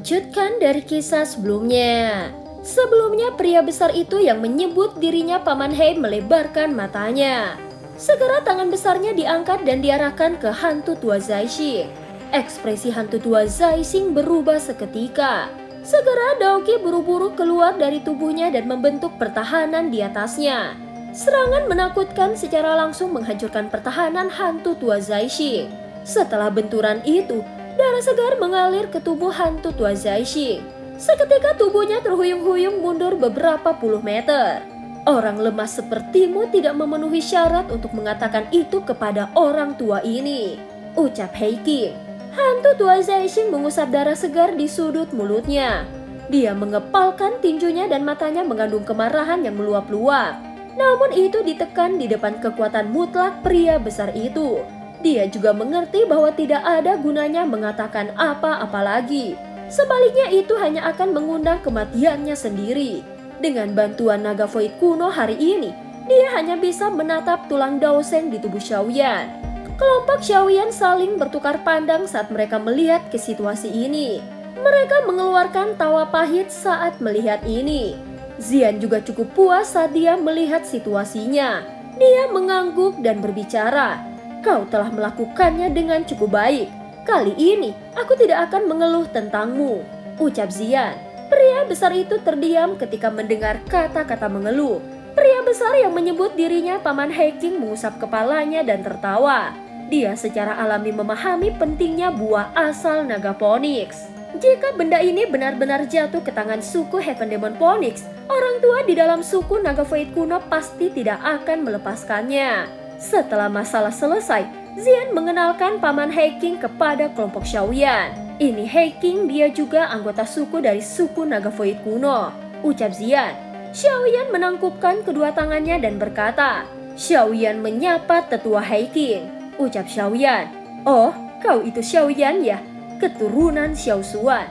Melanjutkan dari kisah sebelumnya. Sebelumnya pria besar itu yang menyebut dirinya Paman Hei melebarkan matanya. Segera tangan besarnya diangkat dan diarahkan ke hantu tua Zaixing. Ekspresi hantu tua Zaixing berubah seketika. Segera Daoki buru-buru keluar dari tubuhnya dan membentuk pertahanan di atasnya. Serangan menakutkan secara langsung menghancurkan pertahanan hantu tua Zaixing. Setelah benturan itu, darah segar mengalir ke tubuh hantu tua Zaixing. Seketika tubuhnya terhuyung-huyung mundur beberapa puluh meter. Orang lemah sepertimu tidak memenuhi syarat untuk mengatakan itu kepada orang tua ini, ucap Heiking. Hantu tua Zaixing mengusap darah segar di sudut mulutnya. Dia mengepalkan tinjunya dan matanya mengandung kemarahan yang meluap-luap. Namun itu ditekan di depan kekuatan mutlak pria besar itu. Dia juga mengerti bahwa tidak ada gunanya mengatakan apa-apa lagi. Sebaliknya itu hanya akan mengundang kematiannya sendiri. Dengan bantuan naga void kuno hari ini, dia hanya bisa menatap tulang Daoseng di tubuh Xiaoyan. Kelompok Xiaoyan saling bertukar pandang saat mereka melihat ke situasi ini. Mereka mengeluarkan tawa pahit saat melihat ini. Xian juga cukup puas saat dia melihat situasinya. Dia mengangguk dan berbicara. Kau telah melakukannya dengan cukup baik. Kali ini aku tidak akan mengeluh tentangmu, ucap Xian. Pria besar itu terdiam ketika mendengar kata-kata mengeluh. Pria besar yang menyebut dirinya Paman Heiking mengusap kepalanya dan tertawa. Dia secara alami memahami pentingnya buah asal naga Phoenix. Jika benda ini benar-benar jatuh ke tangan suku Heaven Demon Phoenix, orang tua di dalam suku naga void kuno pasti tidak akan melepaskannya. Setelah masalah selesai, Xian mengenalkan Paman Heiking kepada kelompok Xiaoyan. Ini Heiking, dia juga anggota suku dari suku naga void kuno, ucap Xian. Xiaoyan menangkupkan kedua tangannya dan berkata, Xiaoyan menyapa tetua Heiking, ucap Xiaoyan. Oh, kau itu Xiaoyan ya, keturunan Xiao Xuan.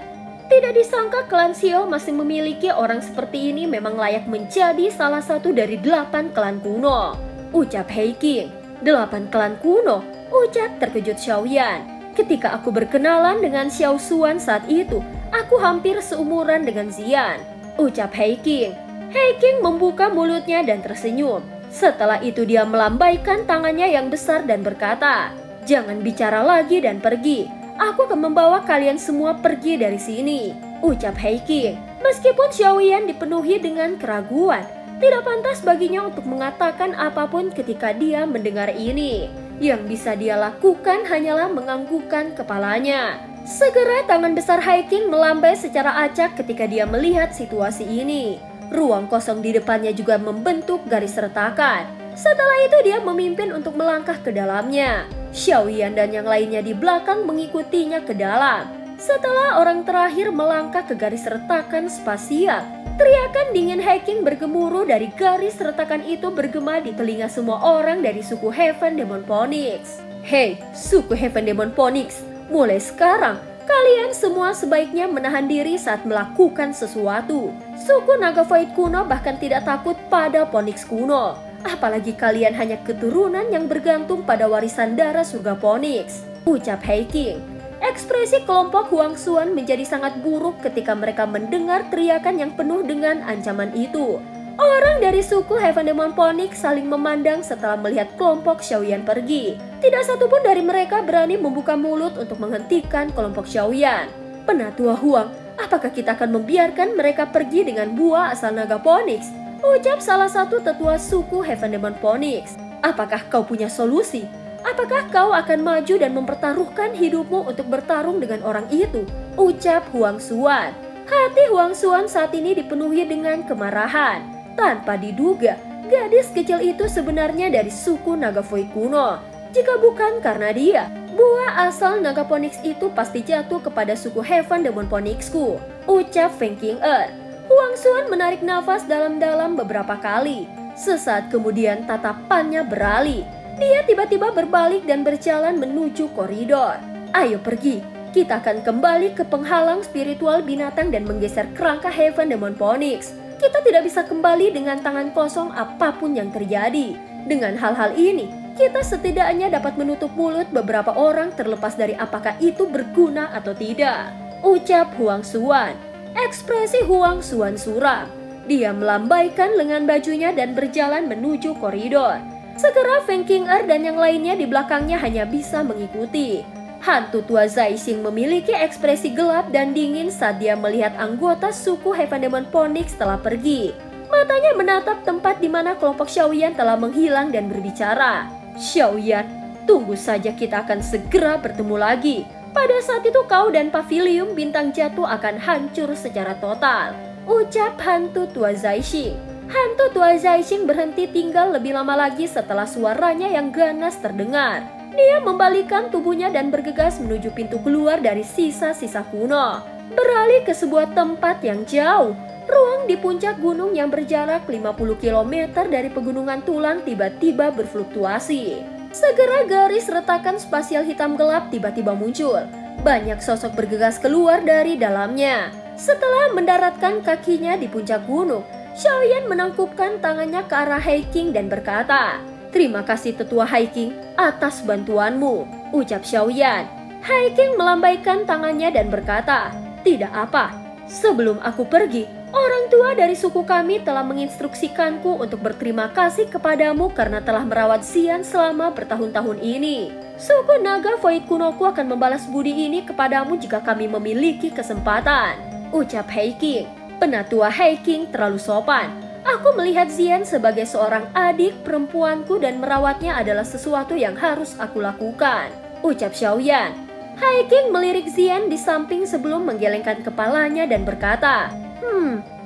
Tidak disangka klan Xiao masih memiliki orang seperti ini, memang layak menjadi salah satu dari 8 klan kuno, ucap Heiking. 8 klan kuno, ucap terkejut Xiaoyan. Ketika aku berkenalan dengan Xiao Xuan saat itu, aku hampir seumuran dengan Xian, ucap Heiking. Heiking membuka mulutnya dan tersenyum. Setelah itu dia melambaikan tangannya yang besar dan berkata, jangan bicara lagi dan pergi. Aku akan membawa kalian semua pergi dari sini, ucap Heiking. Meskipun Xiaoyan dipenuhi dengan keraguan, tidak pantas baginya untuk mengatakan apapun ketika dia mendengar ini. Yang bisa dia lakukan hanyalah menganggukkan kepalanya. Segera tangan besar Heiking melambai secara acak ketika dia melihat situasi ini. Ruang kosong di depannya juga membentuk garis retakan. Setelah itu dia memimpin untuk melangkah ke dalamnya. Xiaoyan dan yang lainnya di belakang mengikutinya ke dalam. Setelah orang terakhir melangkah ke garis retakan spasial, teriakan dingin Heiking bergemuruh dari garis retakan itu bergema di telinga semua orang dari suku Heaven Demon Phoenix. Hei, suku Heaven Demon Phoenix, mulai sekarang kalian semua sebaiknya menahan diri saat melakukan sesuatu. Suku naga void kuno bahkan tidak takut pada Phoenix kuno. Apalagi kalian hanya keturunan yang bergantung pada warisan darah surga Phoenix, ucap Heiking. Ekspresi kelompok Huang Xuan menjadi sangat buruk ketika mereka mendengar teriakan yang penuh dengan ancaman itu. Orang dari suku Heaven Demon Phoenix saling memandang setelah melihat kelompok Xiaoyan pergi. Tidak satupun dari mereka berani membuka mulut untuk menghentikan kelompok Xiaoyan. Penatua Huang, apakah kita akan membiarkan mereka pergi dengan buah asal naga Phoenix? Ucap salah satu tetua suku Heaven Demon Phoenix. Apakah kau punya solusi? Apakah kau akan maju dan mempertaruhkan hidupmu untuk bertarung dengan orang itu? Ucap Huang Xuan. Hati Huang Xuan saat ini dipenuhi dengan kemarahan. Tanpa diduga, gadis kecil itu sebenarnya dari suku naga void kuno. Jika bukan karena dia, buah asal naga Phoenix itu pasti jatuh kepada suku Heaven Demon Phoenixku, ucap Feng Qing'er. Huang Xuan menarik nafas dalam-dalam beberapa kali. Sesaat kemudian tatapannya beralih. Dia tiba-tiba berbalik dan berjalan menuju koridor. Ayo pergi, kita akan kembali ke penghalang spiritual binatang dan menggeser kerangka Heaven Demon Phoenix. Kita tidak bisa kembali dengan tangan kosong apapun yang terjadi. Dengan hal-hal ini, kita setidaknya dapat menutup mulut beberapa orang terlepas dari apakah itu berguna atau tidak. ucap Huang Xuan. Ekspresi Huang Xuan suram. Dia melambaikan lengan bajunya dan berjalan menuju koridor. Segera Feng Qing'er dan yang lainnya di belakangnya hanya bisa mengikuti. Hantu tua Zai Xing memiliki ekspresi gelap dan dingin saat dia melihat anggota suku Heaven Demon Phoenix telah pergi. Matanya menatap tempat di mana kelompok Xiaoyan telah menghilang dan berbicara. Xiaoyan, tunggu saja, kita akan segera bertemu lagi. Pada saat itu kau dan pavilium bintang jatuh akan hancur secara total, ucap hantu tua Zai Xing. Hantu tua Zai Xing berhenti tinggal lebih lama lagi setelah suaranya yang ganas terdengar. Dia membalikkan tubuhnya dan bergegas menuju pintu keluar dari sisa-sisa kuno. Beralih ke sebuah tempat yang jauh. Ruang di puncak gunung yang berjarak 50 km dari pegunungan tulang tiba-tiba berfluktuasi. Segera garis retakan spasial hitam gelap tiba-tiba muncul. Banyak sosok bergegas keluar dari dalamnya. Setelah mendaratkan kakinya di puncak gunung, Xiaoyan menangkupkan tangannya ke arah Haiking dan berkata, "Terima kasih tetua Haiking atas bantuanmu," ucap Xiaoyan. Haiking melambaikan tangannya dan berkata, "Tidak apa. Sebelum aku pergi, orang tua dari suku kami telah menginstruksikanku untuk berterima kasih kepadamu karena telah merawat Xian selama bertahun-tahun ini. Suku naga Void kunoku akan membalas budi ini kepadamu jika kami memiliki kesempatan," ucap Haiking. Penatua Haiking terlalu sopan. "Aku melihat Xian sebagai seorang adik perempuanku dan merawatnya adalah sesuatu yang harus aku lakukan," ucap Xiaoyan. Haiking melirik Xian di samping sebelum menggelengkan kepalanya dan berkata,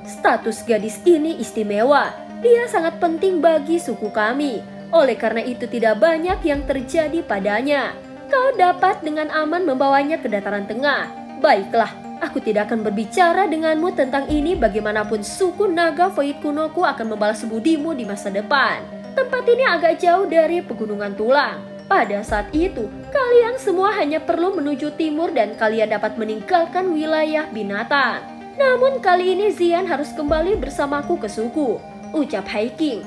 status gadis ini istimewa. Dia sangat penting bagi suku kami. Oleh karena itu tidak banyak yang terjadi padanya. Kau dapat dengan aman membawanya ke dataran tengah. Baiklah, aku tidak akan berbicara denganmu tentang ini. Bagaimanapun suku naga Void kunoku akan membalas budimu di masa depan. Tempat ini agak jauh dari pegunungan tulang. Pada saat itu, kalian semua hanya perlu menuju timur dan kalian dapat meninggalkan wilayah binatang. Namun kali ini Xian harus kembali bersamaku ke suku, ucap Haiking.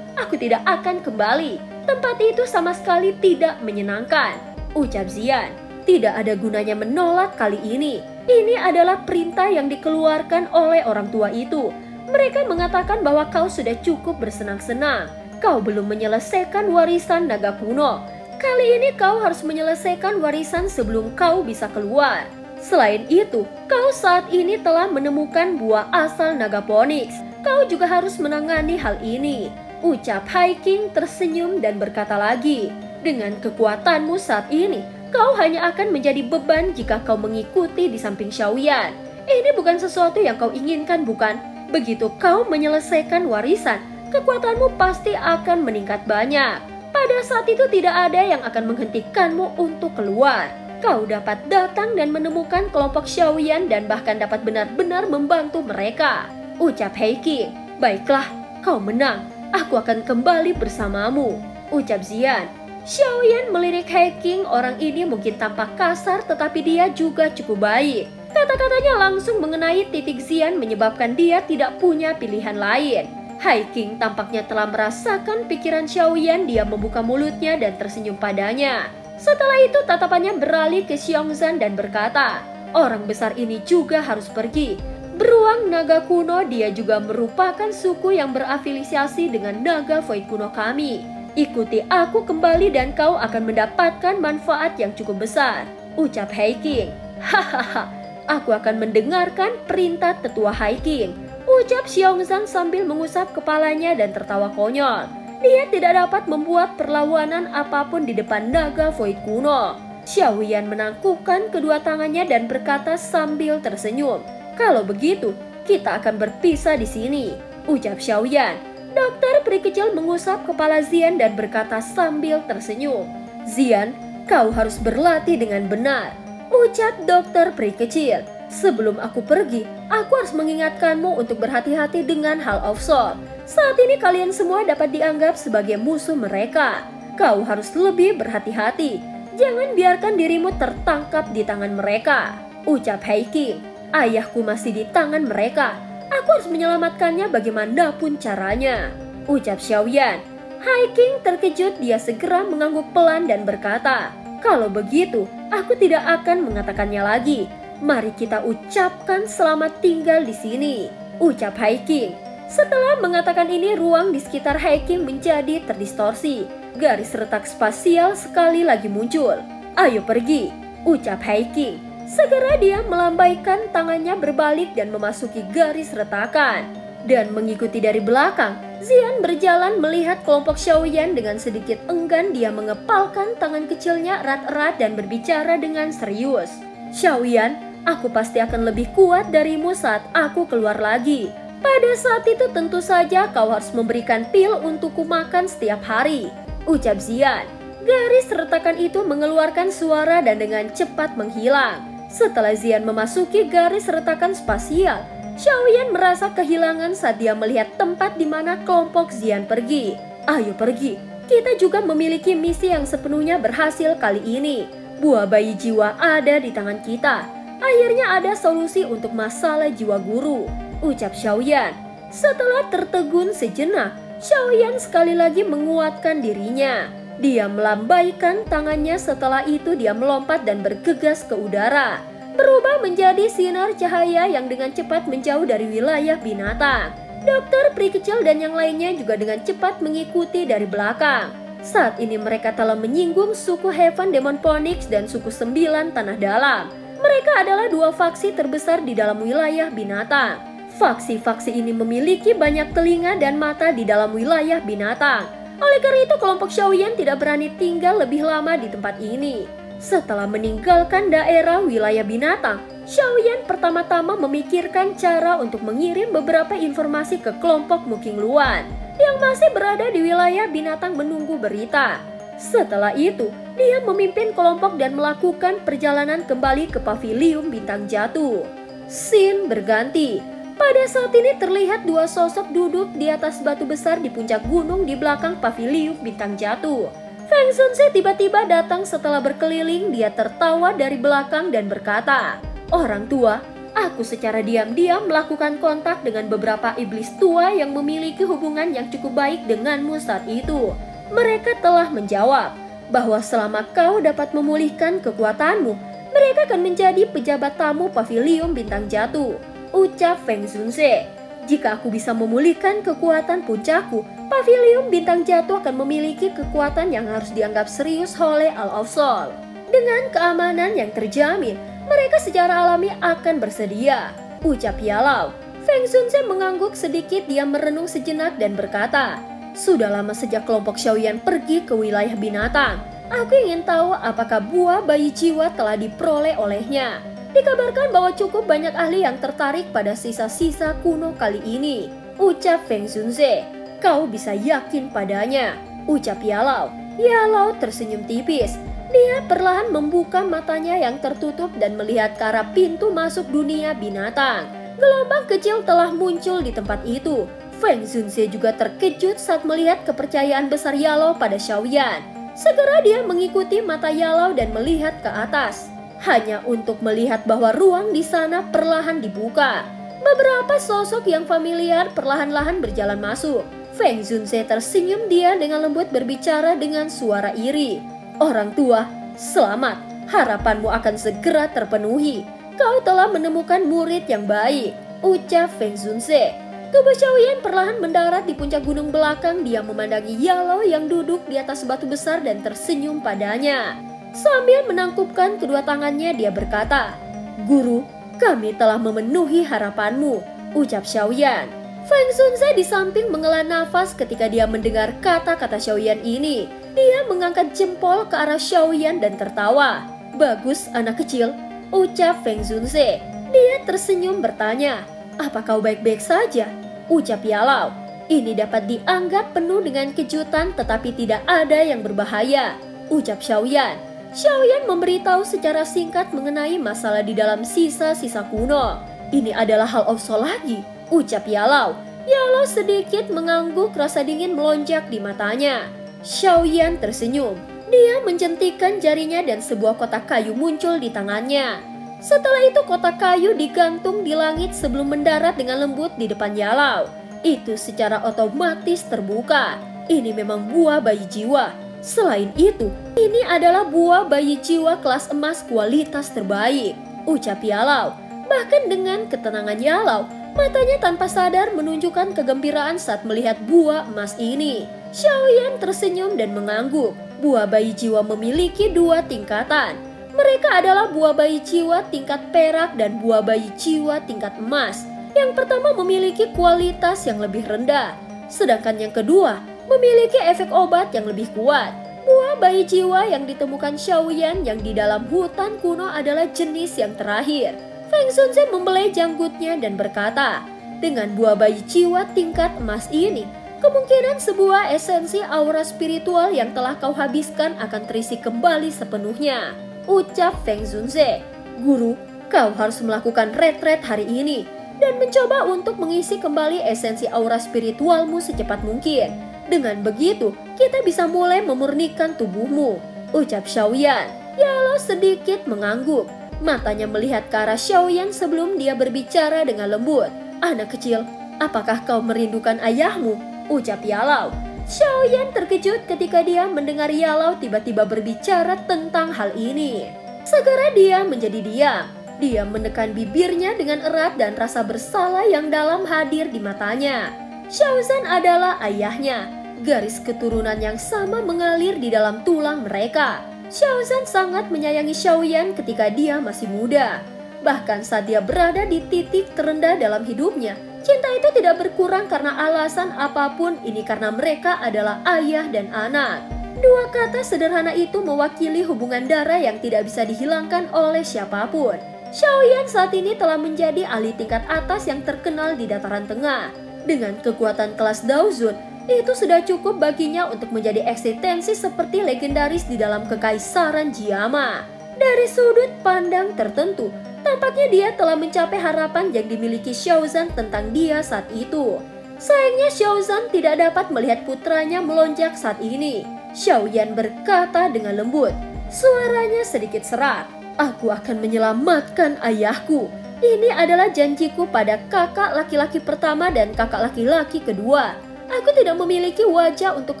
Aku tidak akan kembali. Tempat itu sama sekali tidak menyenangkan, ucap Xian. Tidak ada gunanya menolak kali ini. Ini adalah perintah yang dikeluarkan oleh orang tua itu. Mereka mengatakan bahwa kau sudah cukup bersenang-senang. Kau belum menyelesaikan warisan naga kuno. Kali ini kau harus menyelesaikan warisan sebelum kau bisa keluar. Selain itu, kau saat ini telah menemukan buah asal naga Phoenix. Kau juga harus menangani hal ini, ucap Haiking tersenyum dan berkata lagi. Dengan kekuatanmu saat ini, kau hanya akan menjadi beban jika kau mengikuti di samping Xiaoyan. Ini bukan sesuatu yang kau inginkan, bukan? Begitu kau menyelesaikan warisan, kekuatanmu pasti akan meningkat banyak. Pada saat itu tidak ada yang akan menghentikanmu untuk keluar. Kau dapat datang dan menemukan kelompok Xiaoyan dan bahkan dapat benar-benar membantu mereka, ucap Haiking. Baiklah, kau menang. Aku akan kembali bersamamu, ucap Xian. Xiaoyan melirik Haiking. Orang ini mungkin tampak kasar tetapi dia juga cukup baik. Kata-katanya langsung mengenai titik Xian menyebabkan dia tidak punya pilihan lain. Haiking tampaknya telah merasakan pikiran Xiaoyan. Dia membuka mulutnya dan tersenyum padanya. Setelah itu tatapannya beralih ke Xiongzhan dan berkata, orang besar ini juga harus pergi. Beruang naga kuno, dia juga merupakan suku yang berafiliasi dengan naga Void kuno kami. Ikuti aku kembali dan kau akan mendapatkan manfaat yang cukup besar, ucap Haiking. Hahaha, aku akan mendengarkan perintah tetua Haiking, ucap Xiongzhan sambil mengusap kepalanya dan tertawa konyol. Dia tidak dapat membuat perlawanan apapun di depan naga Void kuno. Xiaoyan menangkupkan kedua tangannya dan berkata sambil tersenyum, kalau begitu, kita akan berpisah di sini, ucap Xiaoyan. Dokter peri kecil mengusap kepala Xian dan berkata sambil tersenyum, Xian, kau harus berlatih dengan benar, ucap dokter peri kecil. Sebelum aku pergi, aku harus mengingatkanmu untuk berhati-hati dengan Hall of Soul. Saat ini kalian semua dapat dianggap sebagai musuh mereka. Kau harus lebih berhati-hati. Jangan biarkan dirimu tertangkap di tangan mereka, ucap Haiking. Ayahku masih di tangan mereka. Aku harus menyelamatkannya bagaimanapun caranya, ucap Xiaoyan. Haiking terkejut. Dia segera mengangguk pelan dan berkata, kalau begitu, aku tidak akan mengatakannya lagi. Mari kita ucapkan selamat tinggal di sini, ucap Hiking. Setelah mengatakan ini, ruang di sekitar Hiking menjadi terdistorsi. Garis retak spasial sekali lagi muncul. Ayo pergi, ucap Hiking. Segera dia melambaikan tangannya berbalik dan memasuki garis retakan. Dan mengikuti dari belakang, Xian berjalan melihat kelompok Xiaoyan. Dengan sedikit enggan dia mengepalkan tangan kecilnya erat-erat dan berbicara dengan serius. Xiaoyan, aku pasti akan lebih kuat darimu saat aku keluar lagi. Pada saat itu tentu saja kau harus memberikan pil untukku makan setiap hari, ucap Xian. Garis retakan itu mengeluarkan suara dan dengan cepat menghilang. Setelah Xian memasuki garis retakan spasial, Xiaoyan merasa kehilangan saat dia melihat tempat di mana kelompok Xian pergi. Ayo pergi, kita juga memiliki misi yang sepenuhnya berhasil kali ini. Buah bayi jiwa ada di tangan kita. Akhirnya ada solusi untuk masalah jiwa guru, ucap Xiaoyan. Setelah tertegun sejenak, Xiaoyan sekali lagi menguatkan dirinya. Dia melambaikan tangannya, setelah itu dia melompat dan bergegas ke udara. Berubah menjadi sinar cahaya yang dengan cepat menjauh dari wilayah binatang. Dokter peri kecil dan yang lainnya juga dengan cepat mengikuti dari belakang. Saat ini mereka telah menyinggung suku Heaven Demon Phoenix dan suku 9 Tanah Dalam. Mereka adalah dua faksi terbesar di dalam wilayah binatang. Faksi-faksi ini memiliki banyak telinga dan mata di dalam wilayah binatang. Oleh karena itu kelompok Xiaoyan tidak berani tinggal lebih lama di tempat ini. Setelah meninggalkan daerah wilayah binatang, Xiaoyan pertama-tama memikirkan cara untuk mengirim beberapa informasi ke kelompok Muking Luan yang masih berada di wilayah binatang menunggu berita. Setelah itu, dia memimpin kelompok dan melakukan perjalanan kembali ke pavilium bintang jatuh. Scene berganti. Pada saat ini terlihat dua sosok duduk di atas batu besar di puncak gunung di belakang pavilium bintang jatuh. Feng Zunze tiba-tiba datang setelah berkeliling. Dia tertawa dari belakang dan berkata, "Orang tua, aku secara diam-diam melakukan kontak dengan beberapa iblis tua yang memiliki hubungan yang cukup baik denganmu saat itu. Mereka telah menjawab bahwa selama kau dapat memulihkan kekuatanmu, mereka akan menjadi pejabat tamu pavilium bintang jatuh," ucap Feng Zunze. "Jika aku bisa memulihkan kekuatan puncakku, pavilium bintang jatuh akan memiliki kekuatan yang harus dianggap serius oleh All of Soul. Dengan keamanan yang terjamin, mereka secara alami akan bersedia," ucap Yalao. Feng Zunze mengangguk sedikit, dia merenung sejenak dan berkata, "Sudah lama sejak kelompok Xiaoyan pergi ke wilayah binatang. Aku ingin tahu apakah buah bayi jiwa telah diperoleh olehnya. Dikabarkan bahwa cukup banyak ahli yang tertarik pada sisa-sisa kuno kali ini," ucap Feng Zunze. "Kau bisa yakin padanya," ucap Yalao. Yalao tersenyum tipis. Dia perlahan membuka matanya yang tertutup dan melihat ke arah pintu masuk dunia binatang. Gelombang kecil telah muncul di tempat itu. Feng Zunze juga terkejut saat melihat kepercayaan besar Yalao pada Xiaoyan. Segera dia mengikuti mata Yalao dan melihat ke atas, hanya untuk melihat bahwa ruang di sana perlahan dibuka. Beberapa sosok yang familiar perlahan-lahan berjalan masuk. Feng Zunze tersenyum, dia dengan lembut berbicara dengan suara iri. "Orang tua, selamat. Harapanmu akan segera terpenuhi. Kau telah menemukan murid yang baik," ucap Feng Zunze. Tubuh Xiaoyan perlahan mendarat di puncak gunung belakang. Dia memandangi Yalao yang duduk di atas batu besar dan tersenyum padanya. Sambil menangkupkan kedua tangannya, dia berkata, "Guru, kami telah memenuhi harapanmu," ucap Xiaoyan. Feng Zunze di samping menghela nafas ketika dia mendengar kata-kata Xiaoyan ini. Dia mengangkat jempol ke arah Xiaoyan dan tertawa. "Bagus anak kecil," ucap Feng Zunze. Dia tersenyum bertanya, "Apa kau baik-baik saja?" ucap Yalao. "Ini dapat dianggap penuh dengan kejutan tetapi tidak ada yang berbahaya," ucap Xiaoyan. Xiaoyan memberitahu secara singkat mengenai masalah di dalam sisa-sisa kuno. "Ini adalah hal Soul lagi," ucap Yalao. Yalao sedikit mengangguk, rasa dingin melonjak di matanya. Xiaoyan tersenyum. Dia mencentikkan jarinya dan sebuah kotak kayu muncul di tangannya. Setelah itu kotak kayu digantung di langit sebelum mendarat dengan lembut di depan Yalao. Itu secara otomatis terbuka. Ini memang buah bayi jiwa. Selain itu, ini adalah buah bayi jiwa kelas emas kualitas terbaik. ucap Yalau. Bahkan dengan ketenangan Yalau, matanya tanpa sadar menunjukkan kegembiraan saat melihat buah emas ini. Xiaoyan tersenyum dan mengangguk. Buah bayi jiwa memiliki dua tingkatan. Mereka adalah buah bayi jiwa tingkat perak dan buah bayi jiwa tingkat emas. Yang pertama memiliki kualitas yang lebih rendah, sedangkan yang kedua memiliki efek obat yang lebih kuat. Buah bayi jiwa yang ditemukan Xiaoyan yang di dalam hutan kuno adalah jenis yang terakhir. Feng Zunze membelai janggutnya dan berkata, dengan buah bayi jiwa tingkat emas ini, kemungkinan sebuah esensi aura spiritual yang telah kau habiskan akan terisi kembali sepenuhnya. Ucap Feng Zunze. Guru, kau harus melakukan retret hari ini dan mencoba untuk mengisi kembali esensi aura spiritualmu secepat mungkin. Dengan begitu, kita bisa mulai memurnikan tubuhmu. Ucap Xiaoyan. Yalau sedikit mengangguk. Matanya melihat ke arah Xiaoyan sebelum dia berbicara dengan lembut. Anak kecil, apakah kau merindukan ayahmu? Ucap Yalau. Xiaoyan terkejut ketika dia mendengar Yalau tiba-tiba berbicara tentang hal ini. Segera dia menjadi diam. Dia menekan bibirnya dengan erat dan rasa bersalah yang dalam hadir di matanya. Xiaozan adalah ayahnya. Garis keturunan yang sama mengalir di dalam tulang mereka. Xiaozan sangat menyayangi Xiaoyan ketika dia masih muda. Bahkan saat dia berada di titik terendah dalam hidupnya, cinta itu tidak berkurang karena alasan apapun. Ini karena mereka adalah ayah dan anak. Dua kata sederhana itu mewakili hubungan darah yang tidak bisa dihilangkan oleh siapapun. Xiaoyan saat ini telah menjadi ahli tingkat atas yang terkenal di dataran tengah. Dengan kekuatan kelas Daozun, itu sudah cukup baginya untuk menjadi eksistensi seperti legendaris di dalam kekaisaran Jiama. Dari sudut pandang tertentu, tampaknya dia telah mencapai harapan yang dimiliki Xiaozan tentang dia saat itu. Sayangnya Xiaozan tidak dapat melihat putranya melonjak saat ini. Xiaoyan berkata dengan lembut, suaranya sedikit serak. Aku akan menyelamatkan ayahku. Ini adalah janjiku pada kakak laki-laki pertama dan kakak laki-laki kedua. Aku tidak memiliki wajah untuk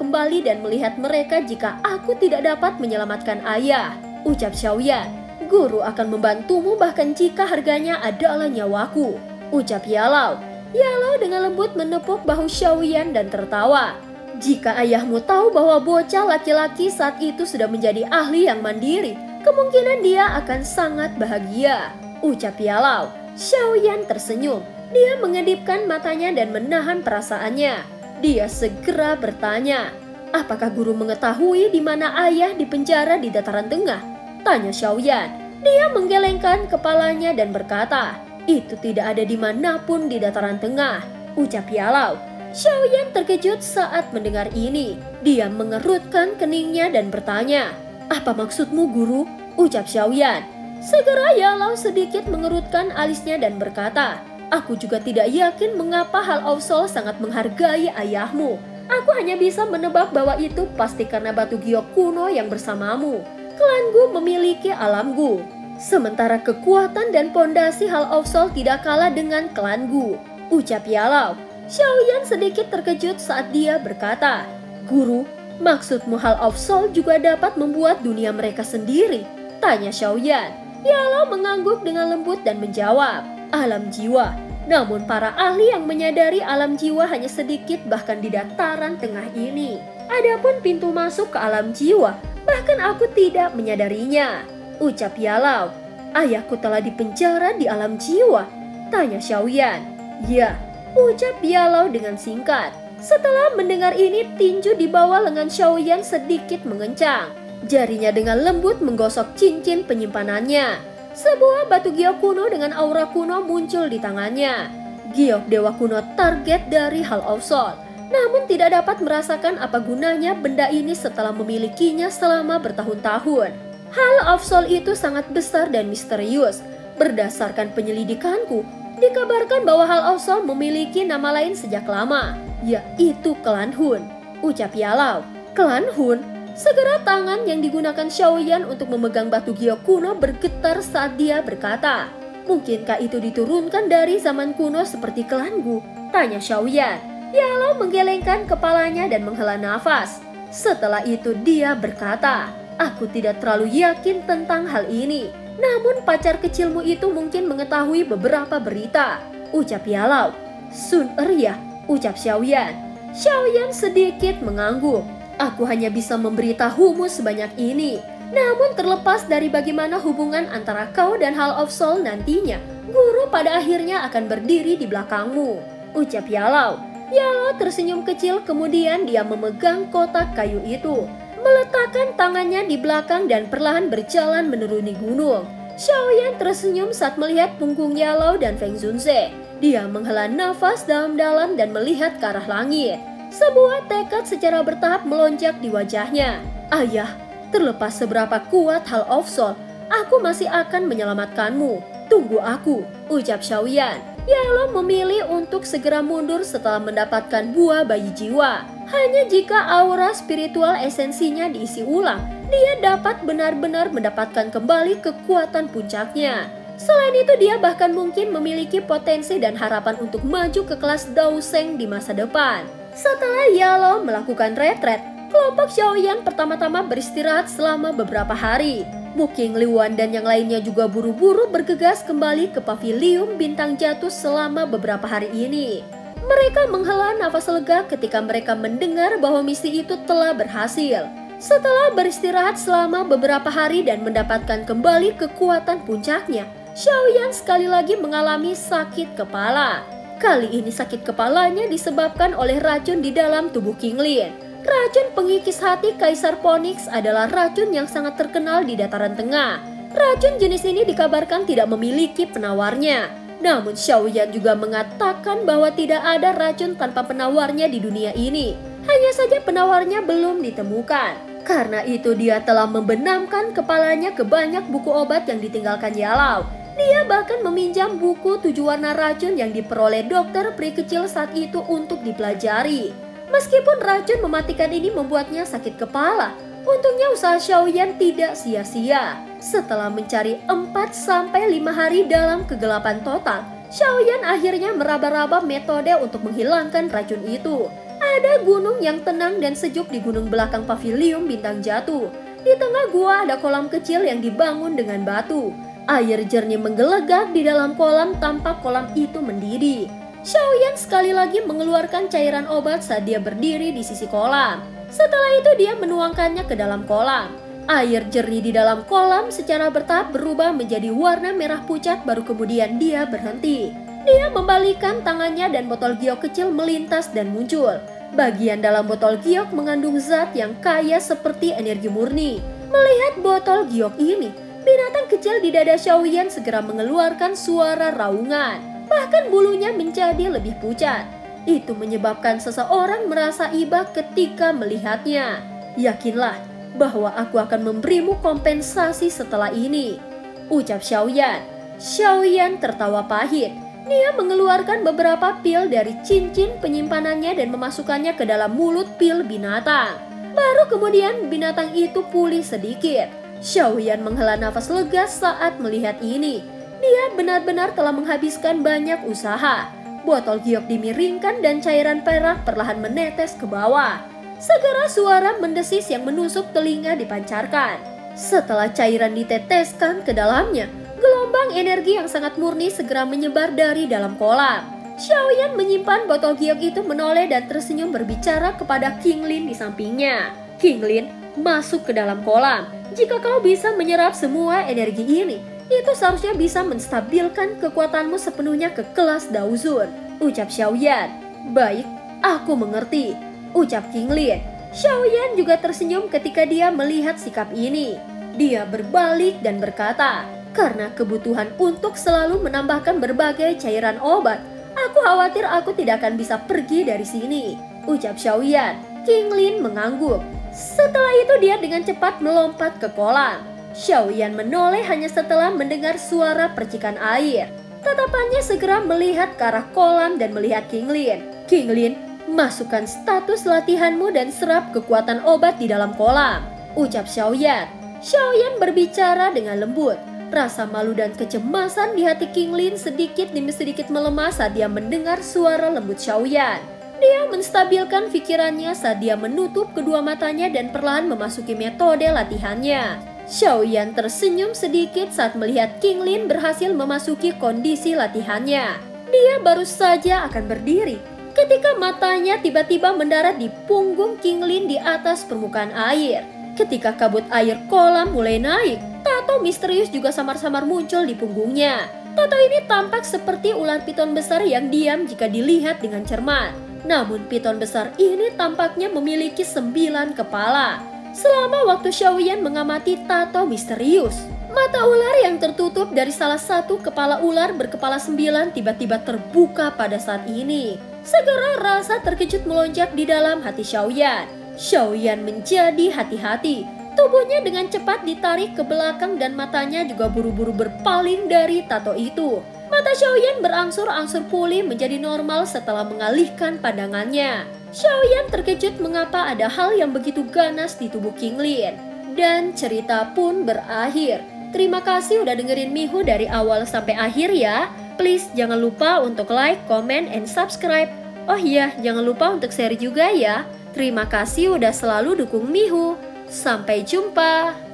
kembali dan melihat mereka jika aku tidak dapat menyelamatkan ayah. Ucap Xiaoyan. Guru akan membantumu bahkan jika harganya adalah nyawaku. Ucap Yalau. Yalau dengan lembut menepuk bahu Xiaoyan dan tertawa. Jika ayahmu tahu bahwa bocah laki-laki saat itu sudah menjadi ahli yang mandiri, kemungkinan dia akan sangat bahagia. Ucap Yalau. Xiaoyan tersenyum. Dia mengedipkan matanya dan menahan perasaannya. Dia segera bertanya, apakah guru mengetahui di mana ayah dipenjara di dataran tengah? Tanya Xiaoyan. Dia menggelengkan kepalanya dan berkata, itu tidak ada dimanapun di dataran tengah. Ucap Yalau. Xiaoyan terkejut saat mendengar ini. Dia mengerutkan keningnya dan bertanya, apa maksudmu guru? Ucap Xiaoyan. Segera Yalau sedikit mengerutkan alisnya dan berkata, aku juga tidak yakin mengapa Hal of Soul sangat menghargai ayahmu. Aku hanya bisa menebak bahwa itu pasti karena batu giok kuno yang bersamamu. Klan Gu memiliki alam Gu. Sementara kekuatan dan pondasi Hal of Soul tidak kalah dengan klan Gu. Ucap Yalau. Xiaoyan sedikit terkejut saat dia berkata, Guru, maksudmu Hal of Soul juga dapat membuat dunia mereka sendiri? Tanya Xiaoyan. Yalau mengangguk dengan lembut dan menjawab, alam jiwa. Namun para ahli yang menyadari alam jiwa hanya sedikit bahkan di dataran tengah ini. Adapun pintu masuk ke alam jiwa, bahkan aku tidak menyadarinya. Ucap Yalau. Ayahku telah dipenjara di alam jiwa? Tanya Xiaoyan. Ya, ucap Yalau dengan singkat. Setelah mendengar ini, tinju di bawah lengan Xiaoyan sedikit mengencang. Jarinya dengan lembut menggosok cincin penyimpanannya. Sebuah batu giok kuno dengan aura kuno muncul di tangannya. Giok dewa kuno target dari Hal of Soul, namun tidak dapat merasakan apa gunanya benda ini setelah memilikinya selama bertahun-tahun. Hal of Soul itu sangat besar dan misterius. Berdasarkan penyelidikanku, dikabarkan bahwa Hal of Soul memiliki nama lain sejak lama, yaitu Klan Hun. Ucap Yalau. Klan Hun? Segera tangan yang digunakan Xiaoyan untuk memegang batu giok kuno bergetar saat dia berkata, mungkinkah itu diturunkan dari zaman kuno seperti Klan Gu? Tanya Xiaoyan. Yalau menggelengkan kepalanya dan menghela nafas. Setelah itu dia berkata, aku tidak terlalu yakin tentang hal ini. Namun pacar kecilmu itu mungkin mengetahui beberapa berita, ucap Yalao. Sun ya, ucap Xiaoyan. Xiaoyan sedikit mengangguk. Aku hanya bisa memberitahumu sebanyak ini. Namun terlepas dari bagaimana hubungan antara kau dan Hall of Soul nantinya, guru pada akhirnya akan berdiri di belakangmu, ucap Yalao. Yalao tersenyum kecil, kemudian dia memegang kotak kayu itu, meletakkan tangannya di belakang dan perlahan berjalan menuruni gunung. Xiaoyan tersenyum saat melihat punggung Yalao dan Feng Zunze. Dia menghela nafas dalam-dalam dan melihat ke arah langit. Sebuah tekad secara bertahap melonjak di wajahnya. Ayah, terlepas seberapa kuat Hall of Soul, aku masih akan menyelamatkanmu. Tunggu aku, ucap Xiaoyan. Yalao memilih untuk segera mundur setelah mendapatkan buah bayi jiwa. Hanya jika aura spiritual esensinya diisi ulang, dia dapat benar-benar mendapatkan kembali kekuatan puncaknya. Selain itu, dia bahkan mungkin memiliki potensi dan harapan untuk maju ke kelas Dao Sheng di masa depan. Setelah Yalao melakukan retret, kelompok Xiaoyan pertama-tama beristirahat selama beberapa hari. Bu King Liuan dan yang lainnya juga buru-buru bergegas kembali ke pavilium bintang jatuh selama beberapa hari ini. Mereka menghela nafas lega ketika mereka mendengar bahwa misi itu telah berhasil. Setelah beristirahat selama beberapa hari dan mendapatkan kembali kekuatan puncaknya, Xiaoyan sekali lagi mengalami sakit kepala. Kali ini sakit kepalanya disebabkan oleh racun di dalam tubuh King Lin. Racun pengikis hati Kaisar Phoenix adalah racun yang sangat terkenal di dataran tengah. Racun jenis ini dikabarkan tidak memiliki penawarnya. Namun Xiaoyan juga mengatakan bahwa tidak ada racun tanpa penawarnya di dunia ini. Hanya saja penawarnya belum ditemukan. Karena itu dia telah membenamkan kepalanya ke banyak buku obat yang ditinggalkan Yalao. Dia bahkan meminjam buku 7 warna racun yang diperoleh dokter peri kecil saat itu untuk dipelajari. Meskipun racun mematikan ini membuatnya sakit kepala, untungnya usaha Xiaoyan tidak sia-sia. Setelah mencari 4-5 hari dalam kegelapan total, Xiaoyan akhirnya meraba-raba metode untuk menghilangkan racun itu. Ada gunung yang tenang dan sejuk di gunung belakang pavilium bintang jatuh. Di tengah gua ada kolam kecil yang dibangun dengan batu. Air jernih menggelegak di dalam kolam tanpa kolam itu mendidih. Xiaoyan sekali lagi mengeluarkan cairan obat saat dia berdiri di sisi kolam. Setelah itu dia menuangkannya ke dalam kolam. Air jernih di dalam kolam secara bertahap berubah menjadi warna merah pucat, baru kemudian dia berhenti. Dia membalikkan tangannya dan botol giok kecil melintas dan muncul. Bagian dalam botol giok mengandung zat yang kaya seperti energi murni. Melihat botol giok ini, binatang kecil di dada Xiaoyan segera mengeluarkan suara raungan. Bahkan bulunya menjadi lebih pucat. Itu menyebabkan seseorang merasa iba ketika melihatnya. Yakinlah bahwa aku akan memberimu kompensasi setelah ini, ucap Xiaoyan. Xiaoyan tertawa pahit. Dia mengeluarkan beberapa pil dari cincin penyimpanannya dan memasukkannya ke dalam mulut pil binatang. Baru kemudian binatang itu pulih sedikit. Xiaoyan menghela nafas lega saat melihat ini. Dia benar-benar telah menghabiskan banyak usaha. Botol giok dimiringkan dan cairan perak perlahan menetes ke bawah. Segera suara mendesis yang menusuk telinga dipancarkan. Setelah cairan diteteskan ke dalamnya, gelombang energi yang sangat murni segera menyebar dari dalam kolam. Xiaoyan menyimpan botol giok itu menoleh dan tersenyum berbicara kepada King Lin di sampingnya. King Lin, masuk ke dalam kolam. Jika kau bisa menyerap semua energi ini, itu seharusnya bisa menstabilkan kekuatanmu sepenuhnya ke kelas Daozun, ucap Xiaoyan. Baik, aku mengerti, ucap King Lin. Xiaoyan juga tersenyum ketika dia melihat sikap ini. Dia berbalik dan berkata, karena kebutuhan untuk selalu menambahkan berbagai cairan obat, aku khawatir aku tidak akan bisa pergi dari sini, ucap Xiaoyan. King Lin mengangguk. Setelah itu dia dengan cepat melompat ke kolam. Xiaoyan menoleh hanya setelah mendengar suara percikan air. Tatapannya segera melihat ke arah kolam dan melihat King Lin. King Lin, masukkan status latihanmu dan serap kekuatan obat di dalam kolam, ucap Xiaoyan. Xiaoyan berbicara dengan lembut. Rasa malu dan kecemasan di hati King Lin sedikit demi sedikit melemah saat dia mendengar suara lembut Xiaoyan. Dia menstabilkan pikirannya saat dia menutup kedua matanya dan perlahan memasuki metode latihannya. Xiaoyan tersenyum sedikit saat melihat King Lin berhasil memasuki kondisi latihannya. Dia baru saja akan berdiri ketika matanya tiba-tiba mendarat di punggung King Lin di atas permukaan air. Ketika kabut air kolam mulai naik, tato misterius juga samar-samar muncul di punggungnya. Tato ini tampak seperti ular piton besar yang diam jika dilihat dengan cermat. Namun piton besar ini tampaknya memiliki 9 kepala. Selama waktu Xiaoyan mengamati tato misterius, mata ular yang tertutup dari salah satu kepala ular berkepala 9 tiba-tiba terbuka pada saat ini. Segera rasa terkejut melonjak di dalam hati Xiaoyan. Xiaoyan menjadi hati-hati. Tubuhnya dengan cepat ditarik ke belakang dan matanya juga buru-buru berpaling dari tato itu. Mata Xiaoyan berangsur-angsur pulih menjadi normal setelah mengalihkan pandangannya. Xiaoyan terkejut mengapa ada hal yang begitu ganas di tubuh King Lin. Dan cerita pun berakhir. Terima kasih udah dengerin Mihu dari awal sampai akhir ya. Please jangan lupa untuk like, comment, and subscribe. Oh iya, jangan lupa untuk share juga ya. Terima kasih udah selalu dukung Mihu. Sampai jumpa.